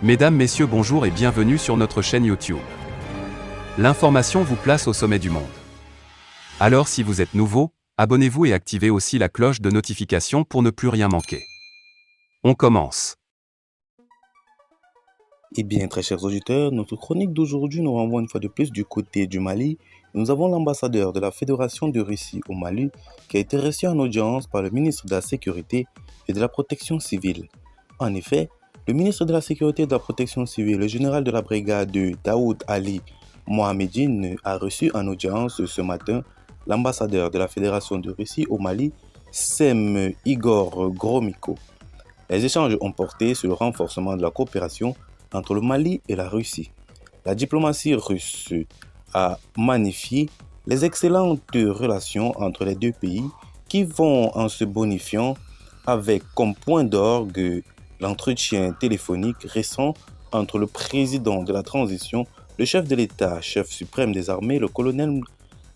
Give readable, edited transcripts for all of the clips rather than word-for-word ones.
Mesdames, Messieurs, bonjour et bienvenue sur notre chaîne YouTube. L'information vous place au sommet du monde. Alors si vous êtes nouveau, abonnez-vous et activez aussi la cloche de notification pour ne plus rien manquer. On commence. Eh bien, très chers auditeurs, notre chronique d'aujourd'hui nous renvoie une fois de plus du côté du Mali. Nous avons l'ambassadeur de la Fédération de Russie au Mali qui a été reçu en audience par le ministre de la Sécurité et de la Protection civile. En effet, le ministre de la Sécurité et de la Protection civile, le général de la brigade Daoud Ali Mohamedine, a reçu en audience ce matin l'ambassadeur de la Fédération de Russie au Mali, Sem Igor Gromyko. Les échanges ont porté sur le renforcement de la coopération entre le Mali et la Russie. La diplomatie russe a magnifié les excellentes relations entre les deux pays qui vont en se bonifiant avec comme point d'orgue l'entretien téléphonique récent entre le président de la transition, le chef de l'État, chef suprême des armées, le colonel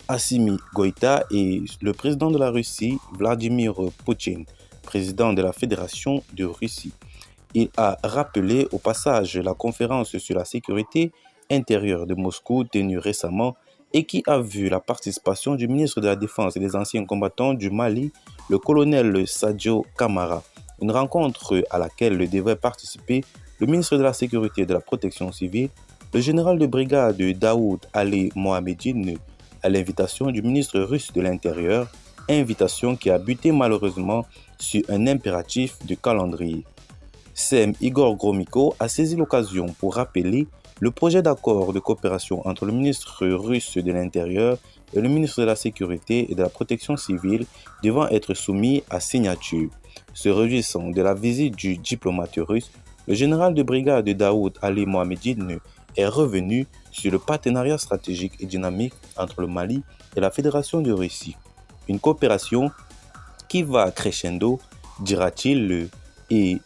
Assimi Goïta et le président de la Russie, Vladimir Poutine, président de la Fédération de Russie. Il a rappelé au passage la conférence sur la sécurité intérieure de Moscou tenue récemment et qui a vu la participation du ministre de la Défense et des anciens combattants du Mali, le colonel Sadio Kamara. Une rencontre à laquelle devrait participer le ministre de la Sécurité et de la Protection civile, le général de brigade Daoud Ali Mohamedine, à l'invitation du ministre russe de l'Intérieur, invitation qui a buté malheureusement sur un impératif de calendrier. Sem Igor Gromyko a saisi l'occasion pour rappeler le projet d'accord de coopération entre le ministre russe de l'Intérieur et le ministre de la Sécurité et de la Protection civile devant être soumis à signature. Se réjouissant de la visite du diplomate russe, le général de brigade Daoud Ali Mohamedine est revenu sur le partenariat stratégique et dynamique entre le Mali et la Fédération de Russie. Une coopération qui va crescendo, dira-t-il, et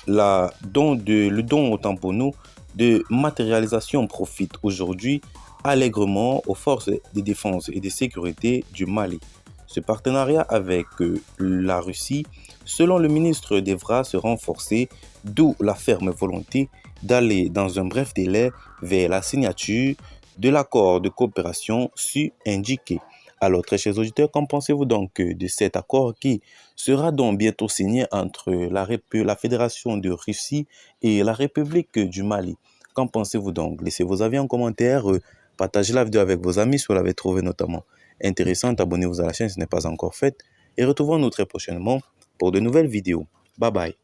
le don autant pour nous de matérialisation profite aujourd'hui allègrement aux forces de défense et de sécurité du Mali. Ce partenariat avec la Russie, selon le ministre, devra se renforcer, d'où la ferme volonté d'aller dans un bref délai vers la signature de l'accord de coopération su-indiqué. Alors, très chers auditeurs, qu'en pensez-vous donc de cet accord qui sera donc bientôt signé entre la Fédération de Russie et la République du Mali? Qu'en pensez-vous donc? Laissez vos avis en commentaire, partagez la vidéo avec vos amis si vous l'avez trouvé notamment intéressante, abonnez-vous à la chaîne si ce n'est pas encore fait et retrouvons-nous très prochainement pour de nouvelles vidéos. Bye bye.